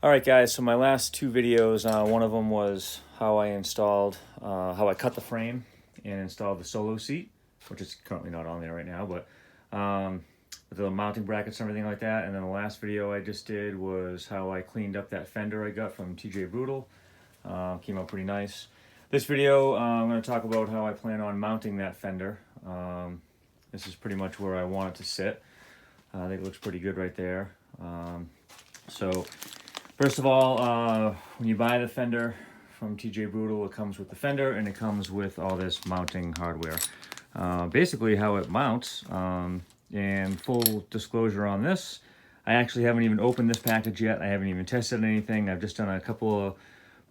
All right, guys, so my last two videos, one of them was how I cut the frame and installed the solo seat, which is currently not on there right now, but the mounting brackets and everything like that. And then the last video I just did was how I cleaned up that Fender I got from TJ Brutal. Came out pretty nice. This video, I'm going to talk about how I plan on mounting that Fender. This is pretty much where I want it to sit. I think it looks pretty good right there. So first of all, when you buy the Fender from TJ Brutal, it comes with the Fender and it comes with all this mounting hardware. Basically how it mounts, and full disclosure on this, I actually haven't even opened this package yet. I haven't even tested anything. I've just done a couple of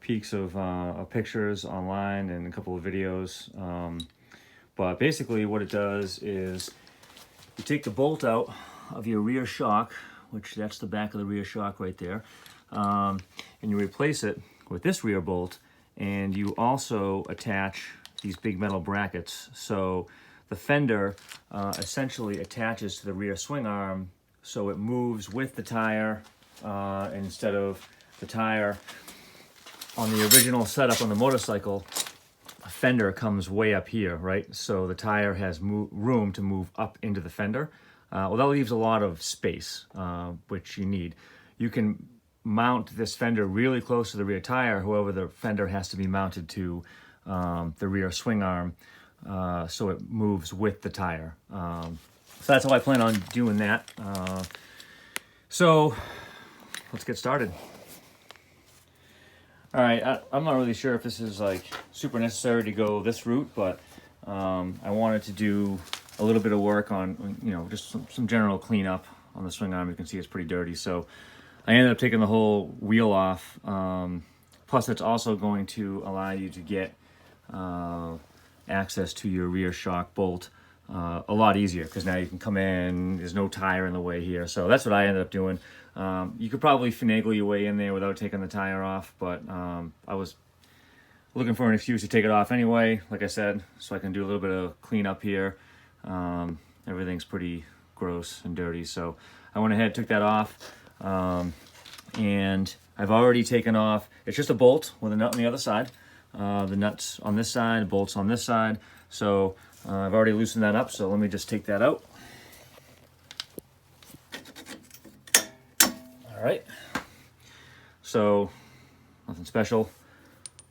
peeks of pictures online and a couple of videos. But basically what it does is you take the bolt out of your rear shock, which that's the back of the rear shock right there, and you replace it with this rear bolt, and you also attach these big metal brackets. So the Fender essentially attaches to the rear swing arm, so it moves with the tire, instead of the tire on the original setup on the motorcycle. A Fender comes way up here, right? So the tire has room to move up into the Fender. Well, that leaves a lot of space, which you need. You can mount this Fender really close to the rear tire. However, the Fender has to be mounted to the rear swing arm, so it moves with the tire. So that's how I plan on doing that. So let's get started. All right, I'm not really sure if this is like super necessary to go this route, but I wanted to do a little bit of work on, just some general cleanup on the swing arm. You can see it's pretty dirty, so I ended up taking the whole wheel off. Plus, it's also going to allow you to get access to your rear shock bolt a lot easier, because now you can come in, there's no tire in the way here. So that's what I ended up doing. You could probably finagle your way in there without taking the tire off, but I was looking for an excuse to take it off anyway, like I said, so I can do a little bit of cleanup here. Everything's pretty gross and dirty, so I went ahead, took that off, and I've already taken off, it's just a bolt with a nut on the other side. The nuts on this side, the bolts on this side, so I've already loosened that up, so let me just take that out. All right, so nothing special,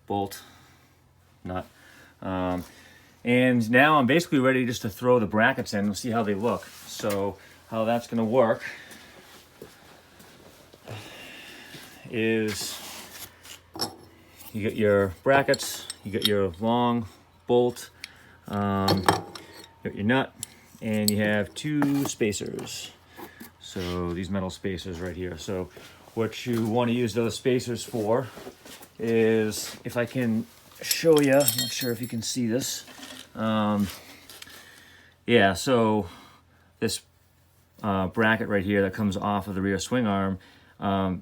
bolt, nut. And now I'm basically ready just to throw the brackets in and see how they look. So how that's gonna work is you get your brackets, you get your long bolt, you got your nut, and you have two spacers. So these metal spacers right here. So what you want to use those spacers for is, if I can show you, I'm not sure if you can see this. Yeah, so this bracket right here that comes off of the rear swing arm,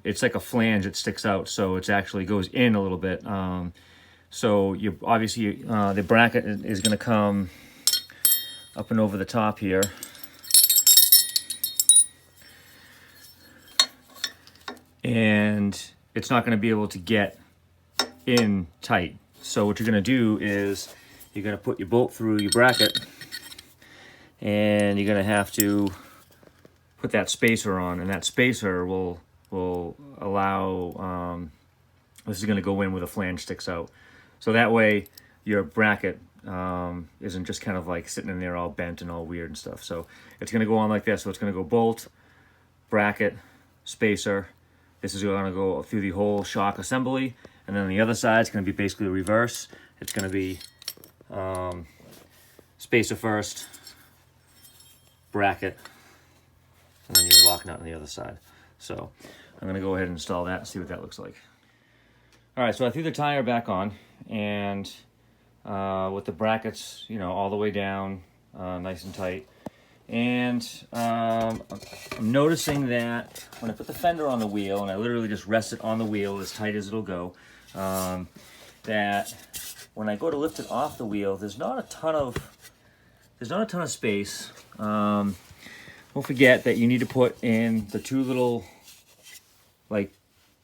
it's like a flange that sticks out, so it actually goes in a little bit. So you obviously, the bracket is going to come up and over the top here. And it's not going to be able to get in tight. So what you're going to do is you're going to put your bolt through your bracket, and you're going to have to put that spacer on, and that spacer will allow, this is going to go in where the flange sticks out. So that way your bracket isn't just kind of like sitting in there all bent and all weird and stuff. So it's going to go on like this. So it's going to go bolt, bracket, spacer. This is going to go through the whole shock assembly, and then on the other side it's going to be basically reverse. It's going to be spacer first, bracket, and then your lock nut on the other side. So I'm going to go ahead and install that and see what that looks like. All right, so I threw the tire back on, and with the brackets, all the way down, nice and tight. And I'm noticing that when I put the Fender on the wheel, and I literally just rest it on the wheel as tight as it'll go, that when I go to lift it off the wheel, there's not a ton of space. Don't forget that you need to put in the two little like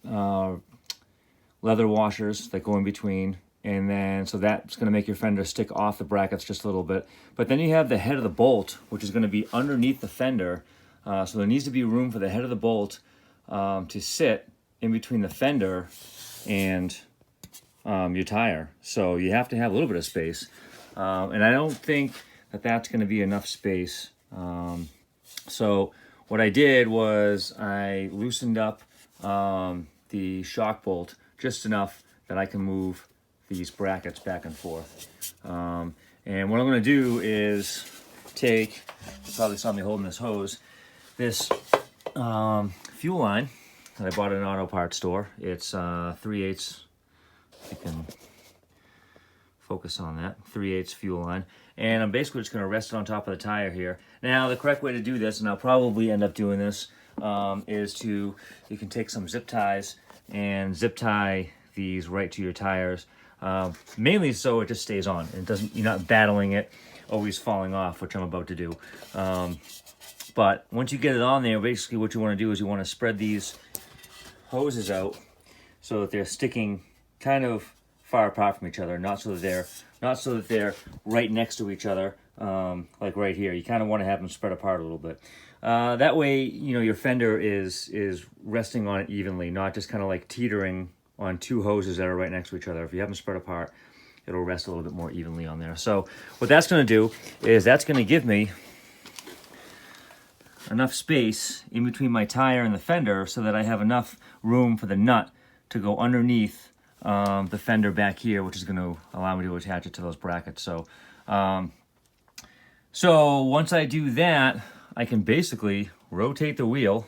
leather washers that go in between, and then so that's going to make your fender stick off the brackets just a little bit. But then you have the head of the bolt, which is going to be underneath the fender, so there needs to be room for the head of the bolt to sit in between the fender and your tire. So you have to have a little bit of space, and I don't think that that's going to be enough space. So what I did was I loosened up the shock bolt just enough that I can move these brackets back and forth. And what I'm going to do is take, you probably saw me holding this hose, this fuel line that I bought at an auto parts store. It's 3/8, you can focus on that, 3/8 fuel line. And I'm basically just going to rest it on top of the tire here. Now, the correct way to do this, and I'll probably end up doing this, is you can take some zip ties and zip tie these right to your tires, mainly so it just stays on. It doesn't, you're not battling it, always falling off, which I'm about to do. But once you get it on there, basically what you want to do is you want to spread these hoses out so that they're sticking kind of far apart from each other, not so that they're right next to each other, like right here. You kind of want to have them spread apart a little bit. That way, you know, your fender is resting on it evenly, not just kind of like teetering on two hoses that are right next to each other. If you have them spread apart, it'll rest a little bit more evenly on there. So what that's going to do is that's going to give me enough space in between my tire and the fender so that I have enough room for the nut to go underneath the fender back here, which is going to allow me to attach it to those brackets. So, so once I do that, I can basically rotate the wheel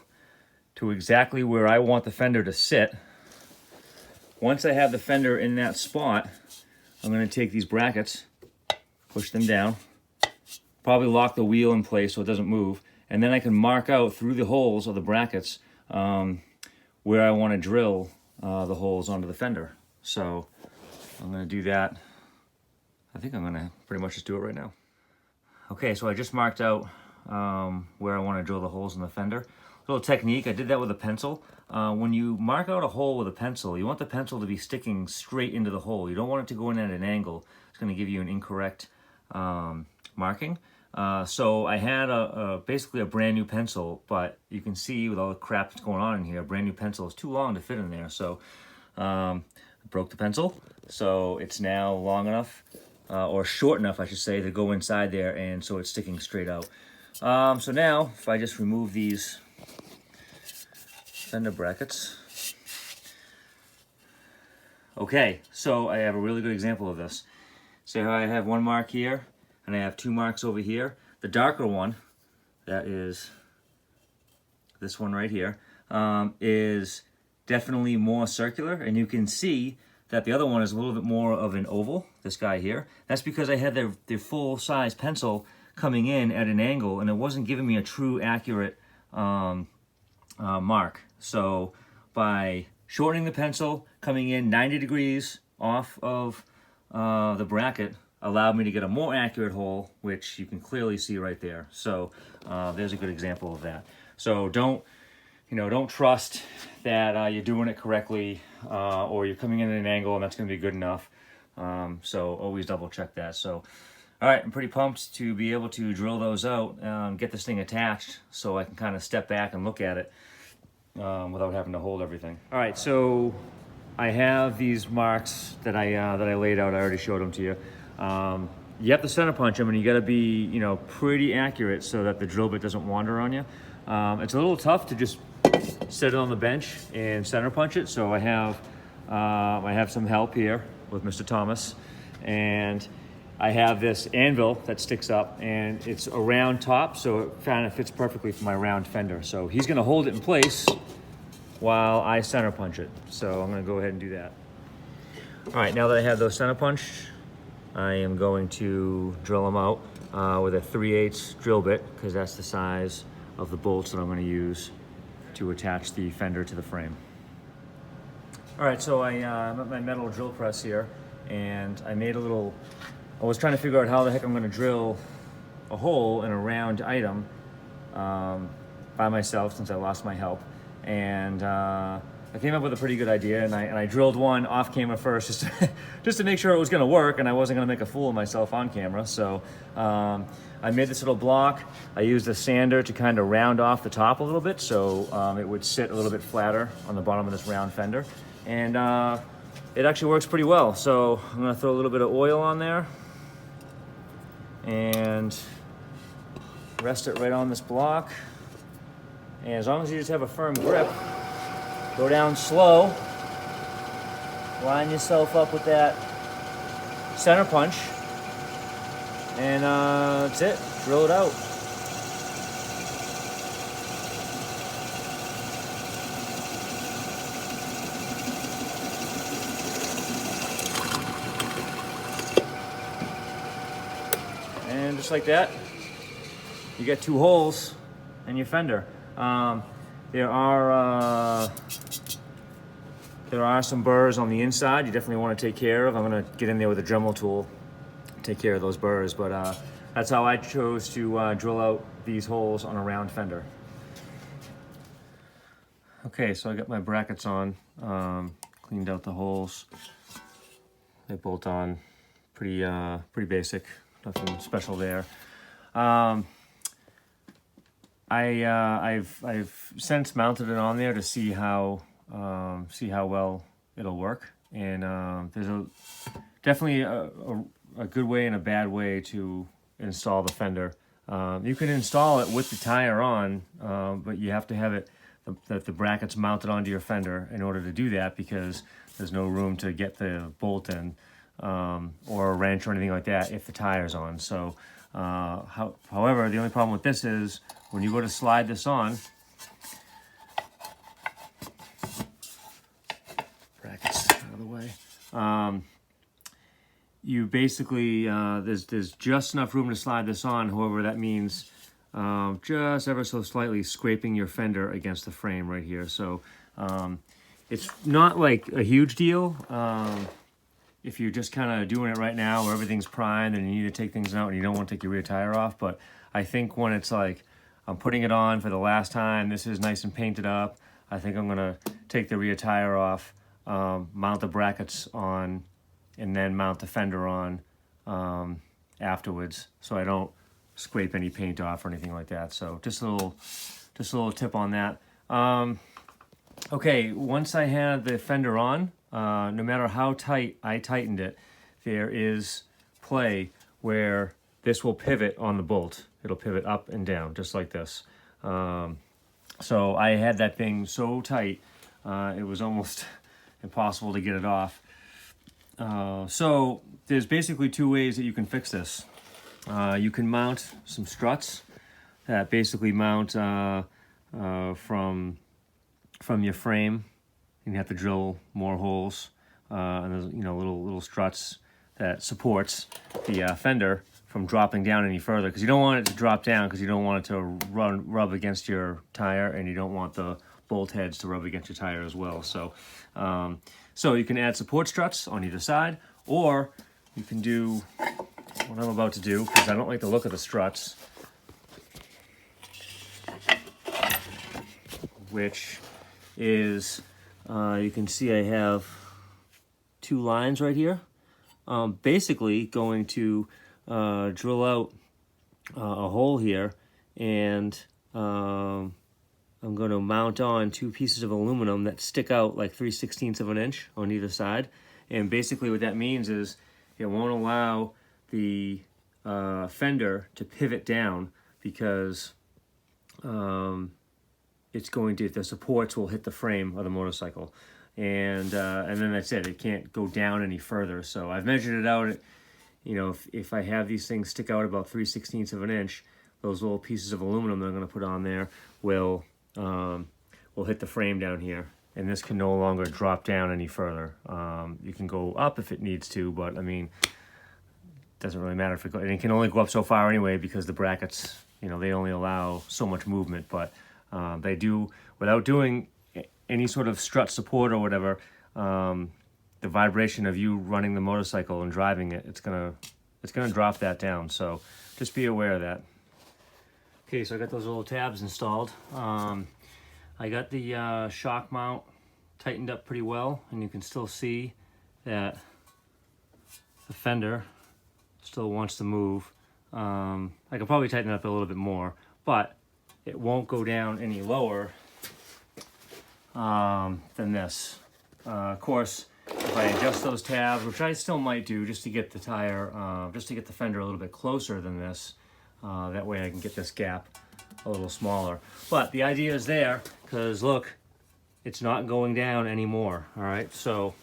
to exactly where I want the fender to sit. Once I have the fender in that spot, I'm going to take these brackets, push them down, probably lock the wheel in place so it doesn't move, and then I can mark out through the holes of the brackets where I want to drill the holes onto the fender. So I'm going to do that. I think I'm going to pretty much just do it right now. Okay, so I just marked out where I want to drill the holes in the fender. Little technique, I did that with a pencil. When you mark out a hole with a pencil, you want the pencil to be sticking straight into the hole. You don't want it to go in at an angle. It's going to give you an incorrect marking. So I had basically a brand new pencil, but you can see with all the crap that's going on in here, a brand new pencil is too long to fit in there. So I broke the pencil, so it's now long enough, or short enough, I should say, to go inside there, and so it's sticking straight out. So now, if I just remove these fender brackets. Okay, so I have a really good example of this. So I have one mark here, and I have two marks over here. The darker one, that is this one right here, is definitely more circular, and you can see that the other one is a little bit more of an oval, this guy here. That's because I had the full-size pencil coming in at an angle, and it wasn't giving me a true accurate mark. So by shortening the pencil, coming in 90 degrees off of the bracket, allowed me to get a more accurate hole, which you can clearly see right there. So there's a good example of that. So don't trust that you're doing it correctly, or you're coming in at an angle and that's going to be good enough. So always double check that. So, all right, I'm pretty pumped to be able to drill those out, get this thing attached so I can kind of step back and look at it without having to hold everything. All right, so I have these marks that I laid out. I already showed them to you. You have to center punch them, and you got to be, pretty accurate so that the drill bit doesn't wander on you. It's a little tough to just set it on the bench and center punch it. So I have some help here with Mr. Thomas, and I have this anvil that sticks up, and it's a round top, so it kind of fits perfectly for my round fender. So he's going to hold it in place while I center punch it. So I'm going to go ahead and do that. All right, now that I have those center punched, I am going to drill them out with a 3/8 drill bit, because that's the size of the bolts that I'm going to use to attach the fender to the frame. All right, so I'm at my metal drill press here, and I was trying to figure out how the heck I'm going to drill a hole in a round item by myself, since I lost my help. And I came up with a pretty good idea, and I drilled one off camera first, just to make sure it was going to work, and I wasn't going to make a fool of myself on camera. So I made this little block. I used a sander to kind of round off the top a little bit, so it would sit a little bit flatter on the bottom of this round fender, and it actually works pretty well. So I'm going to throw a little bit of oil on there, and rest it right on this block. And as long as you just have a firm grip, go down slow, line yourself up with that center punch, and that's it, drill it out. And just like that, you get 2 holes in your fender. There are some burrs on the inside you definitely want to take care of. I'm going to get in there with a Dremel tool, take care of those burrs, but that's how I chose to drill out these holes on a round fender. Okay, so I got my brackets on, cleaned out the holes. They bolt on pretty basic, nothing special there. I've since mounted it on there to see how well it'll work, and there's definitely a good way and a bad way to install the fender. You can install it with the tire on, but you have to have the brackets mounted onto your fender in order to do that, because there's no room to get the bolt in or a wrench or anything like that if the tire's on. So however, the only problem with this is when you go to slide this on, brackets out of the way, you basically, there's just enough room to slide this on. However, that means just ever so slightly scraping your fender against the frame right here. So it's not like a huge deal. If you're just kind of doing it right now where everything's primed and you need to take things out and you don't want to take your rear tire off. But I think when it's like, I'm putting it on for the last time, this is nice and painted up, I think I'm gonna take the rear tire off, mount the brackets on, and then mount the fender on afterwards, so I don't scrape any paint off or anything like that. So just a little tip on that. Okay, once I had the fender on, no matter how tight I tightened it, there is play where this will pivot on the bolt. It'll pivot up and down, just like this. So I had that thing so tight, it was almost impossible to get it off. So there's basically 2 ways that you can fix this. You can mount some struts that basically mount from your frame. You have to drill more holes, and there's little struts that supports the fender from dropping down any further, because you don't want it to drop down, because you don't want it to rub against your tire, and you don't want the bolt heads to rub against your tire as well. So so you can add support struts on either side, or you can do what I'm about to do, because I don't like the look of the struts, which is, you can see I have 2 lines right here. Basically going to drill out a hole here, and I'm going to mount on 2 pieces of aluminum that stick out like 3/16 of an inch on either side. And basically what that means is it won't allow the fender to pivot down, because it's going to, the supports will hit the frame of the motorcycle, and then that's it. It can't go down any further. So I've measured it out. If I have these things stick out about 3/16 of an inch, those little pieces of aluminum that I'm going to put on there will hit the frame down here, and this can no longer drop down any further. You can go up if it needs to, but I mean, it doesn't really matter if it can only go up so far anyway, because the brackets, they only allow so much movement. But they do, without doing any sort of strut support or whatever, the vibration of you running the motorcycle and driving it, it's gonna drop that down. So just be aware of that. Okay, so I got those little tabs installed. I got the shock mount tightened up pretty well, and you can still see that the fender still wants to move. I could probably tighten it up a little bit more, but it won't go down any lower than this. Of course, if I adjust those tabs, which I still might do just to get the tire, just to get the fender a little bit closer than this, that way I can get this gap a little smaller. But the idea is there, because look, it's not going down anymore. All right, so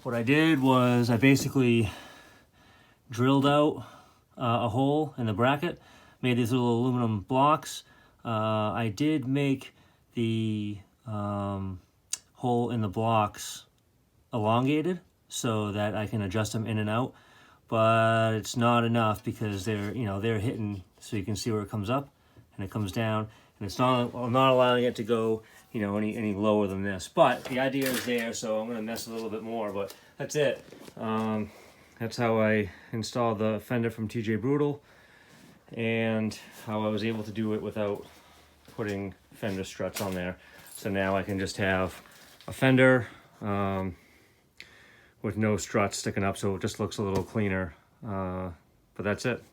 what I did was I basically drilled out a hole in the bracket, made these little aluminum blocks. I did make the hole in the blocks elongated so that I can adjust them in and out, but it's not enough because they're, you know, they're hitting, so you can see where it comes up and it comes down, and it's not, I'm not allowing it to go, you know, any lower than this. But the idea is there, so I'm going to mess a little bit more, but that's it. That's how I installed the Fender from TJ Brutal, and how I was able to do it without putting Fender struts on there. So now I can just have a Fender with no struts sticking up, so it just looks a little cleaner. But that's it.